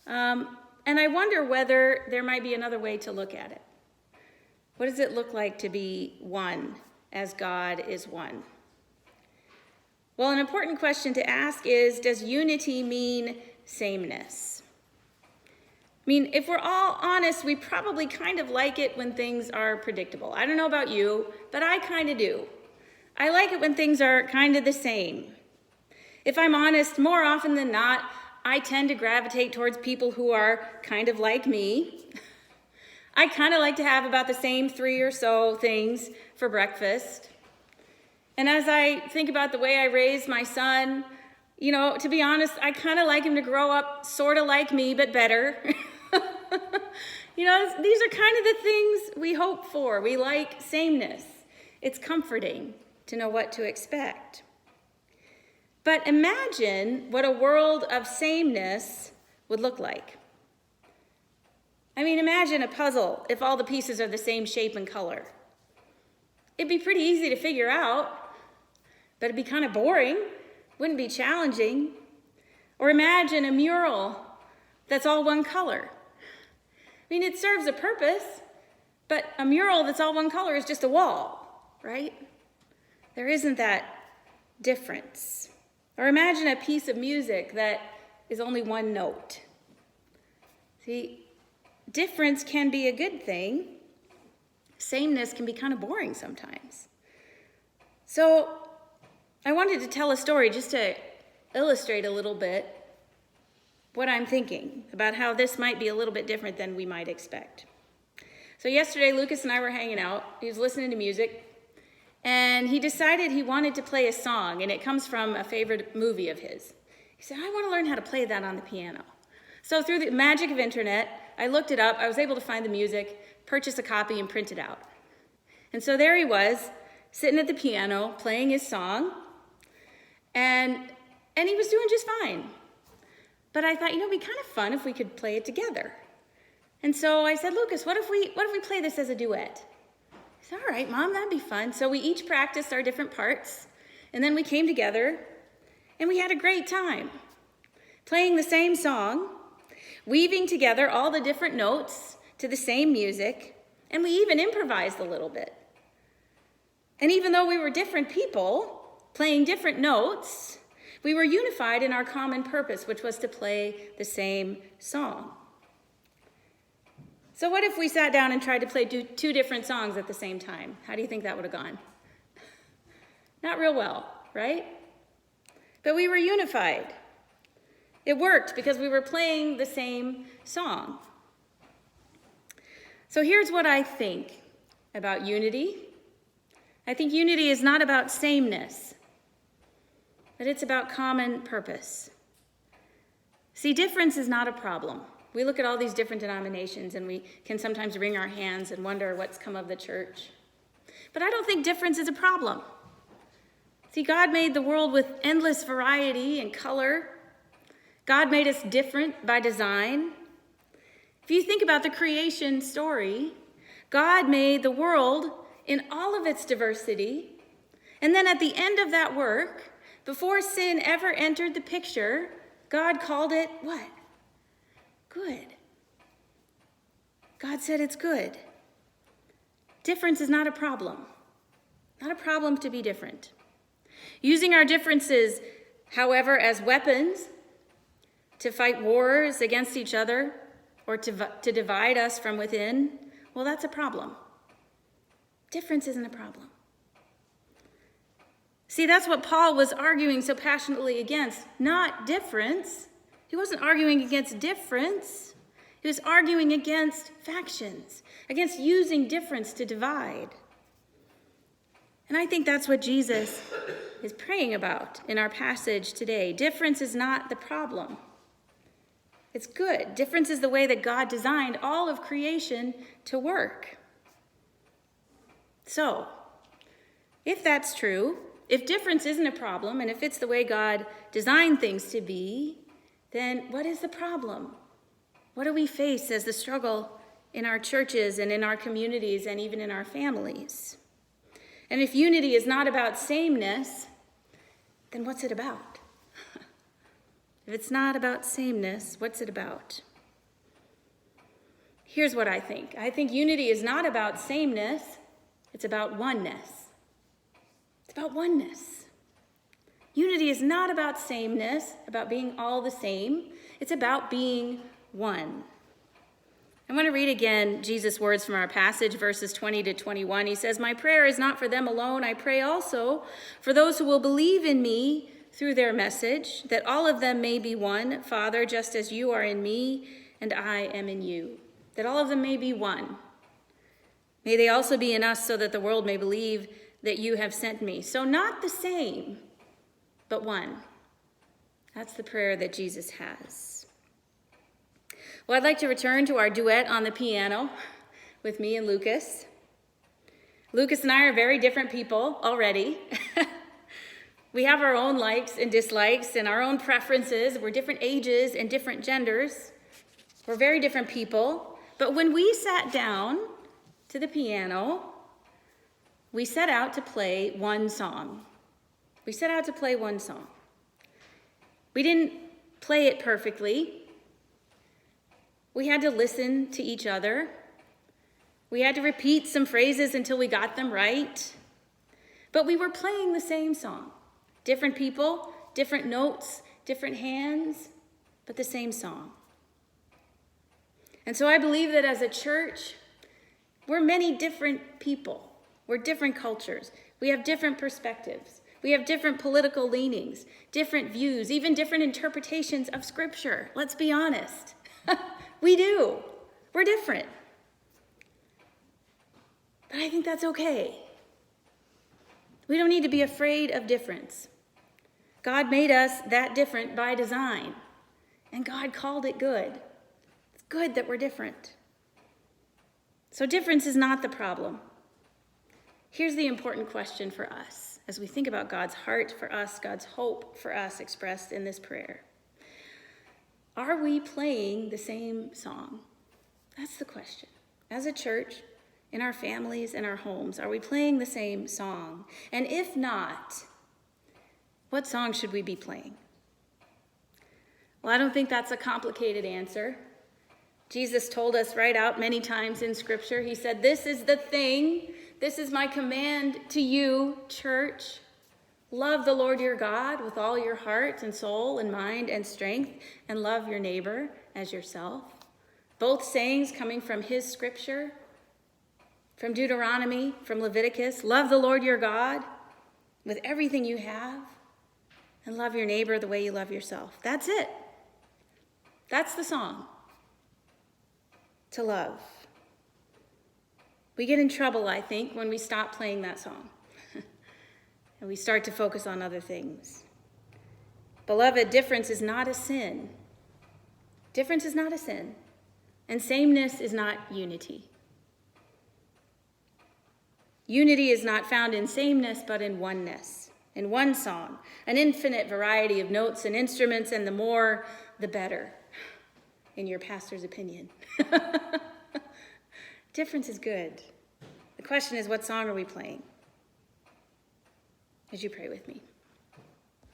And I wonder whether there might be another way to look at it. What does it look like to be one as God is one? Well, an important question to ask is, does unity mean sameness? I mean, if we're all honest, we probably kind of like it when things are predictable. I don't know about you, but I kind of do. I like it when things are kind of the same. If I'm honest, more often than not, I tend to gravitate towards people who are kind of like me. I kind of like to have about the same 3 or so things for breakfast. And as I think about the way I raised my son, to be honest, I kind of like him to grow up sort of like me, but better. These are kind of the things we hope for. We like sameness. It's comforting to know what to expect. But imagine what a world of sameness would look like. I mean, imagine a puzzle if all the pieces are the same shape and color. It'd be pretty easy to figure out, but it'd be kind of boring. Wouldn't be challenging. Or imagine a mural that's all one color. I mean, it serves a purpose, but a mural that's all one color is just a wall, right? There isn't that difference. Or imagine a piece of music that is only one note. See, difference can be a good thing. Sameness can be kind of boring sometimes. So I wanted to tell a story just to illustrate a little bit what I'm thinking about how this might be a little bit different than we might expect. So yesterday, Lucas and I were hanging out. He was listening to music. And he decided he wanted to play a song, and it comes from a favorite movie of his. He said, I want to learn how to play that on the piano. So through the magic of internet, I looked it up. I was able to find the music, purchase a copy, and print it out. And so there he was, sitting at the piano, playing his song, and he was doing just fine. But I thought, it'd be kind of fun if we could play it together. And so I said, Lucas, what if we play this as a duet? He said, all right, Mom, that'd be fun. So we each practiced our different parts, and then we came together, and we had a great time, playing the same song, weaving together all the different notes to the same music, and we even improvised a little bit. And even though we were different people, playing different notes, we were unified in our common purpose, which was to play the same song. So what if we sat down and tried to play two different songs at the same time? How do you think that would have gone? Not real well, right? But we were unified. It worked because we were playing the same song. So here's what I think about unity. I think unity is not about sameness, but it's about common purpose. See, difference is not a problem. We look at all these different denominations and we can sometimes wring our hands and wonder what's come of the church. But I don't think difference is a problem. See, God made the world with endless variety and color. God made us different by design. If you think about the creation story, God made the world in all of its diversity. And then at the end of that work, before sin ever entered the picture, God called it what? Good. God said it's good. Difference is not a problem. Not a problem to be different. Using our differences, however, as weapons to fight wars against each other or to divide us from within, well, that's a problem. Difference isn't a problem. See, that's what Paul was arguing so passionately against, not difference. He wasn't arguing against difference. He was arguing against factions, against using difference to divide. And I think that's what Jesus is praying about in our passage today. Difference is not the problem. It's good. Difference is the way that God designed all of creation to work. So, if that's true, if difference isn't a problem, and if it's the way God designed things to be, then what is the problem? What do we face as the struggle in our churches and in our communities and even in our families? And if unity is not about sameness, then what's it about? If it's not about sameness, what's it about? Here's what I think. I think unity is not about sameness. It's about oneness. It's about oneness. Unity is not about sameness, about being all the same. It's about being one. I want to read again Jesus' words from our passage, verses 20 to 21. He says, "My prayer is not for them alone. I pray also for those who will believe in me through their message, that all of them may be one, Father, just as you are in me and I am in you. That all of them may be one. May they also be in us, so that the world may believe that you have sent me." So not the same, but one. That's the prayer that Jesus has. Well, I'd like to return to our duet on the piano with me and Lucas. Lucas and I are very different people already. We have our own likes and dislikes and our own preferences. We're different ages and different genders. We're very different people. But when we sat down to the piano, we set out to play one song. We set out to play one song. We didn't play it perfectly. We had to listen to each other. We had to repeat some phrases until we got them right. But we were playing the same song. Different people, different notes, different hands, but the same song. And so I believe that as a church, we're many different people. We're different cultures. We have different perspectives. We have different political leanings, different views, even different interpretations of Scripture. Let's be honest. We do. We're different. But I think that's okay. We don't need to be afraid of difference. God made us that different by design, and God called it good. It's good that we're different. So difference is not the problem. Here's the important question for us as we think about God's heart for us, God's hope for us expressed in this prayer. Are we playing the same song? That's the question. As a church, in our families, in our homes, are we playing the same song? And if not, what song should we be playing? Well, I don't think that's a complicated answer. Jesus told us right out many times in Scripture. He said, "This is the thing. This is my command to you, church. Love the Lord your God with all your heart and soul and mind and strength, and love your neighbor as yourself." Both sayings coming from his Scripture, from Deuteronomy, from Leviticus. Love the Lord your God with everything you have, and love your neighbor the way you love yourself. That's it. That's the song. To love. We get in trouble, I think, when we stop playing that song. And we start to focus on other things. Beloved, difference is not a sin. Difference is not a sin. And sameness is not unity. Unity is not found in sameness, but in oneness, in one song, an infinite variety of notes and instruments, and the more, the better, in your pastor's opinion. Difference is good. The question is, what song are we playing? Would you pray with me?